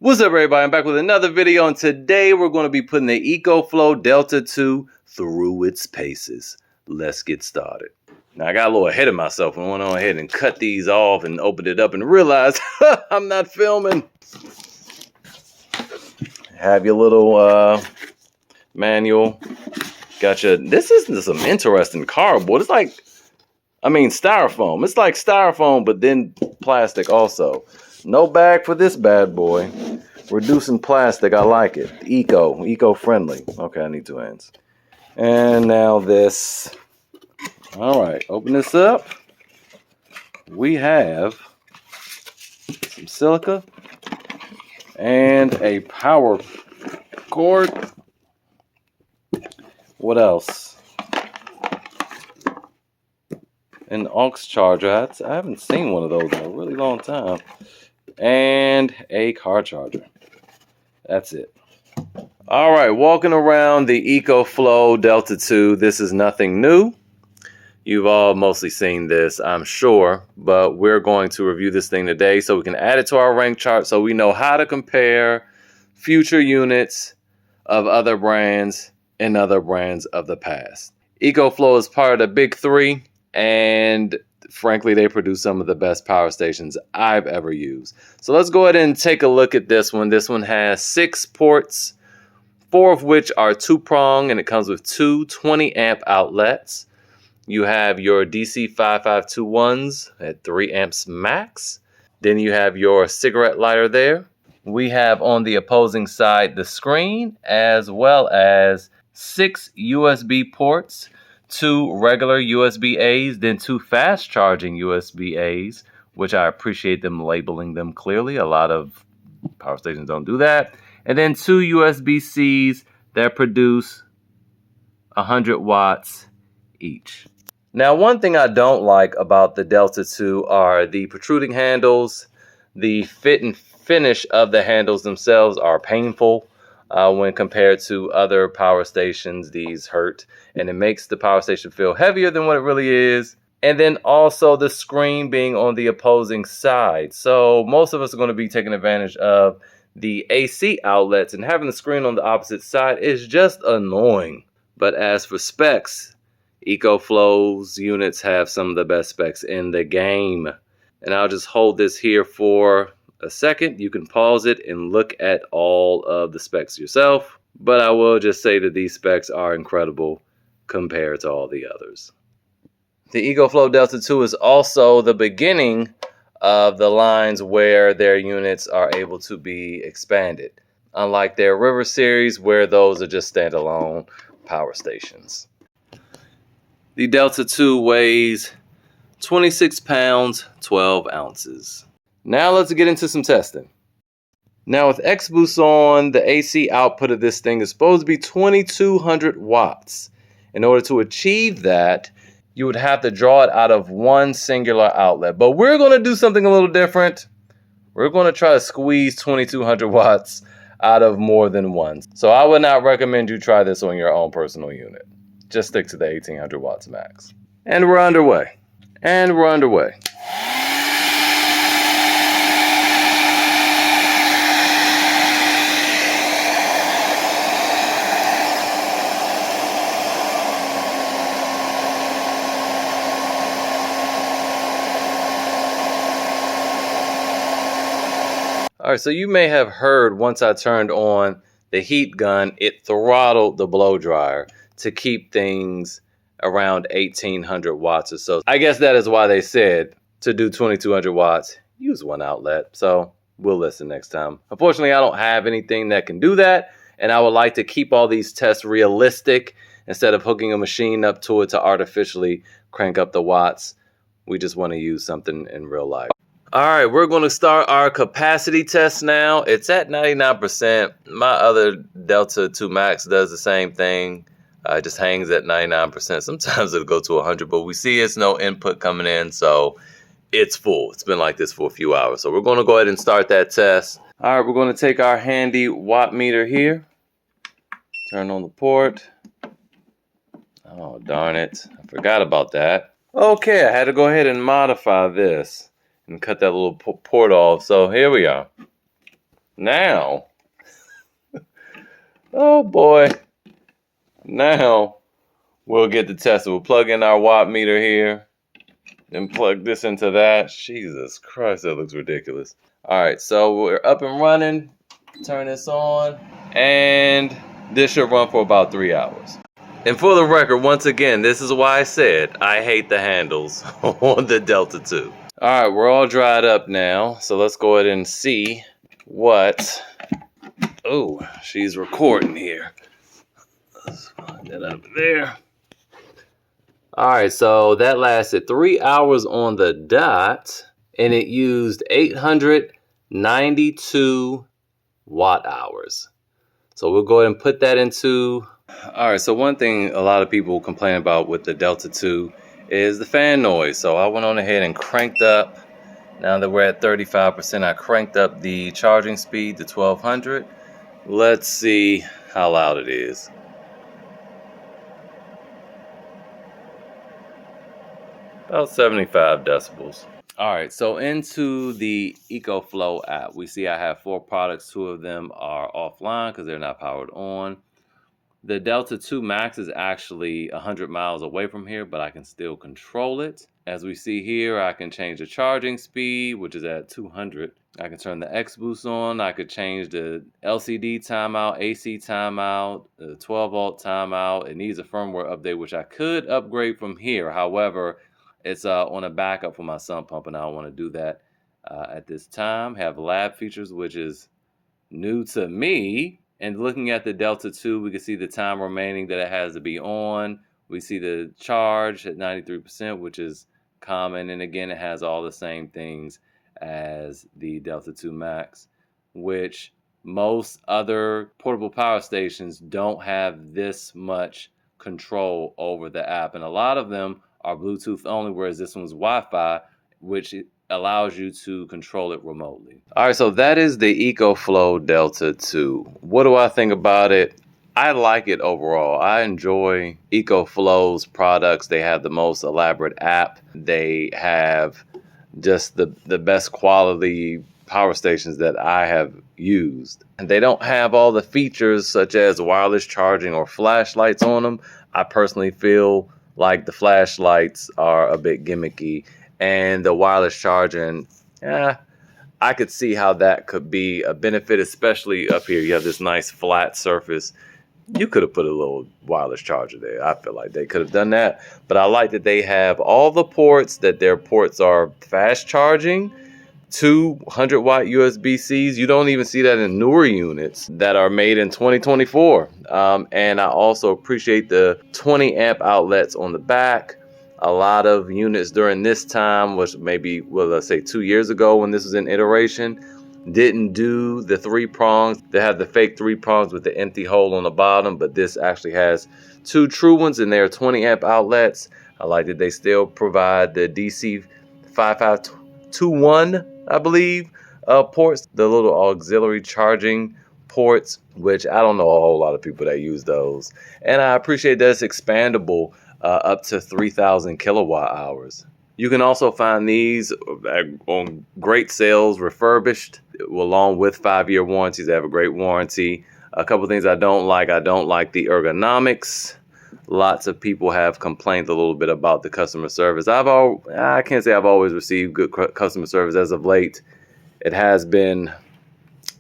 What's up, everybody? I'm back with another video, and today we're going to be putting the EcoFlow Delta 2 through its paces. Let's get started. Now, I got a little ahead of myself and went on ahead and cut these off and opened it up and realized I'm not filming. Have your little manual. Gotcha. This is some interesting cardboard. It's like, styrofoam. It's like styrofoam, but then plastic also. No bag for this bad boy. Reducing plastic, I like it. Eco-friendly. Okay, I need two hands. And now this. All right, open this up. We have some silica and a power cord. What else? An aux charger. I haven't seen one of those in a really long time. And a car charger. That's it. All right, walking around the EcoFlow Delta 2. This is nothing new. You've all mostly seen this, I'm sure, but we're going to review this thing today so we can add it to our rank chart so we know how to compare future units of other brands and other brands of the past. EcoFlow is part of the big three, and frankly, they produce some of the best power stations I've ever used. So let's go ahead and take a look at this one. This one has 6 ports, 4 of which are 2-prong, and it comes with 2 20-amp outlets. You have your DC 5521s at 3 amps max. Then you have your cigarette lighter there. We have on the opposing side the screen, as well as 6 USB ports, 2 regular USB-As, then 2 fast charging USB-As, which I appreciate them labeling them clearly. A lot of power stations don't do that. And then 2 USB-Cs that produce 100 watts each. Now, one thing I don't like about the Delta 2 are the protruding handles. The fit and finish of the handles themselves are painful. When compared to other power stations, these hurt, and it makes the power station feel heavier than what it really is. And then also the screen being on the opposing side. So most of us are going to be taking advantage of the AC outlets, and having the screen on the opposite side is just annoying. But as for specs, EcoFlow's units have some of the best specs in the game. And I'll just hold this here for a second. You can pause it and look at all of the specs yourself, but I will just say that these specs are incredible compared to all the others. The EcoFlow Delta 2 is also the beginning of the lines where their units are able to be expanded, unlike their River series where those are just standalone power stations. The Delta 2 weighs 26 pounds, 12 ounces. Now let's get into some testing. Now with X-Boost on, the AC output of this thing is supposed to be 2200 watts. In order to achieve that, you would have to draw it out of one singular outlet. But we're going to do something a little different. We're going to try to squeeze 2200 watts out of more than one. So I would not recommend you try this on your own personal unit. Just stick to the 1800 watts max. And we're underway. All right, so you may have heard once I turned on the heat gun, it throttled the blow dryer to keep things around 1800 watts or so. I guess that is why they said to do 2200 watts, use one outlet. So we'll listen next time. Unfortunately, I don't have anything that can do that, and I would like to keep all these tests realistic instead of hooking a machine up to it to artificially crank up the watts. We just want to use something in real life. All right, we're going to start our capacity test now. It's at 99%. My other Delta 2 Max does the same thing. It just hangs at 99%. Sometimes it'll go to 100, but we see it's no input coming in, so it's full. It's been like this for a few hours. So we're going to go ahead and start that test. All right, we're going to take our handy watt meter here. Turn on the port. Oh, darn it. I forgot about that. Okay, I had to go ahead and modify this and cut that little port off. So here we are. Now, oh boy, now we'll get to test it. We'll plug in our watt meter here and plug this into that. Jesus Christ, that looks ridiculous. All right, so we're up and running. Turn this on, and this should run for about 3 hours. And for the record, once again, this is why I said I hate the handles on the Delta 2. All right, we're all dried up now, so let's go ahead and see what... Oh, she's recording here. Let's find that up there. All right, so that lasted 3 hours on the dot, and it used 892 watt hours. So we'll go ahead and put that into... All right, so one thing a lot of people complain about with the Delta 2 is the fan noise. So I went on ahead and cranked up. Now that we're at 35%, I cranked up the charging speed to 1200. Let's see how loud it is. About 75 decibels. All right, so into the EcoFlow app, we see I have 4 products. 2 of them are offline because they're not powered on. The Delta 2 Max is actually 100 miles away from here, but I can still control it. As we see here, I can change the charging speed, which is at 200. I can turn the X boost on. I could change the LCD timeout, AC timeout, the 12 volt timeout. It needs a firmware update, which I could upgrade from here. However, it's on a backup for my sump pump, and I don't want to do that at this time. Have lab features, which is new to me. And looking at the Delta 2, we can see the time remaining that it has to be on. We see the charge at 93%, which is common. And again, it has all the same things as the Delta 2 Max, which most other portable power stations don't have this much control over the app. And a lot of them are Bluetooth only, whereas this one's Wi-Fi, which allows you to control it remotely. All right, so that is the EcoFlow Delta 2. What do I think about it? I like it overall. I enjoy EcoFlow's products. They have the most elaborate app. They have just the best quality power stations that I have used. And they don't have all the features such as wireless charging or flashlights on them. I personally feel like the flashlights are a bit gimmicky, and the wireless charging, I could see how that could be a benefit, especially up here. You have this nice flat surface. You could have put a little wireless charger there. I feel like they could have done that. But I like that they have all the ports, that their ports are fast charging, 200 watt USB-Cs. You don't even see that in newer units that are made in 2024. And I also appreciate the 20 amp outlets on the back. A lot of units during this time, which maybe, well, let's say 2 years ago when this was in iteration, didn't do the 3 prongs. They have the fake 3 prongs with the empty hole on the bottom, but this actually has 2 true ones, and they're 20 amp outlets. I like that they still provide the DC 5521, I believe, ports, the little auxiliary charging ports, which I don't know a whole lot of people that use those. And I appreciate that it's expandable up to 3,000 kilowatt hours. You can also find these on great sales, refurbished, along with 5-year warranties. They have a great warranty. A couple things I don't like the ergonomics. Lots of people have complained a little bit about the customer service. I can't say I've always received good customer service. As of late, it has been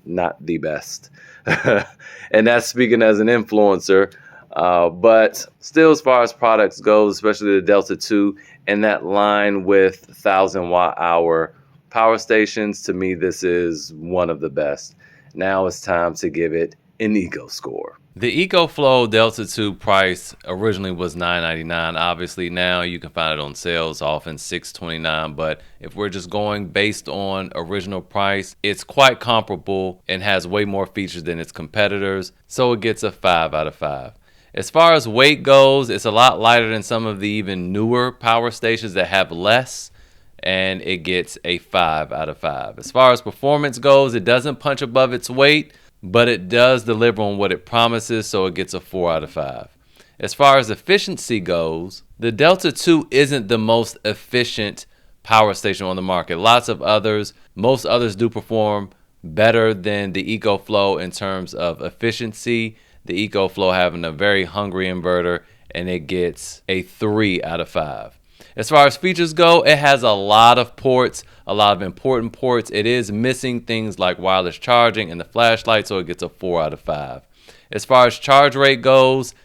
not the best. And that's speaking as an influencer. But still, as far as products goes, especially the Delta 2, and that line with 1,000 watt hour power stations, to me, this is one of the best. Now it's time to give it an EcoScore. The EcoFlow Delta 2 price originally was $9.99. Obviously, now you can find it on sale. It's often $6.29. But if we're just going based on original price, it's quite comparable and has way more features than its competitors. So it gets a 5 out of 5. As far as weight goes, it's a lot lighter than some of the even newer power stations that have less, and it gets a 5 out of 5. As far as performance goes, it doesn't punch above its weight, but it does deliver on what it promises, so it gets a 4 out of 5. As far as efficiency goes, the Delta 2 isn't the most efficient power station on the market. Most others do perform better than the EcoFlow in terms of efficiency. The EcoFlow having a very hungry inverter, and it gets a 3 out of 5. As far as features go, it has a lot of ports, a lot of important ports. It is missing things like wireless charging and the flashlight, so it gets a 4 out of 5. As far as charge rate goes,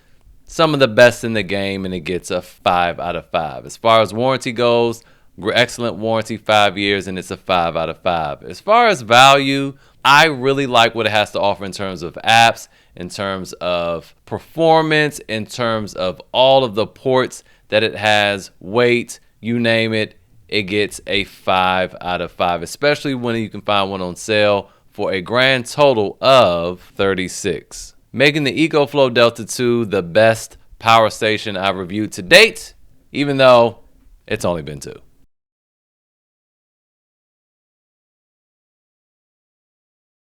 some of the best in the game, and it gets a 5 out of 5. As far as warranty goes, excellent warranty, 5 years, and it's a 5 out of 5. As far as value, I really like what it has to offer in terms of apps, in terms of performance, in terms of all of the ports that it has, weight, you name it, it gets a 5 out of 5, especially when you can find one on sale for a grand total of $36, making the EcoFlow Delta 2 the best power station I've reviewed to date, even though it's only been 2.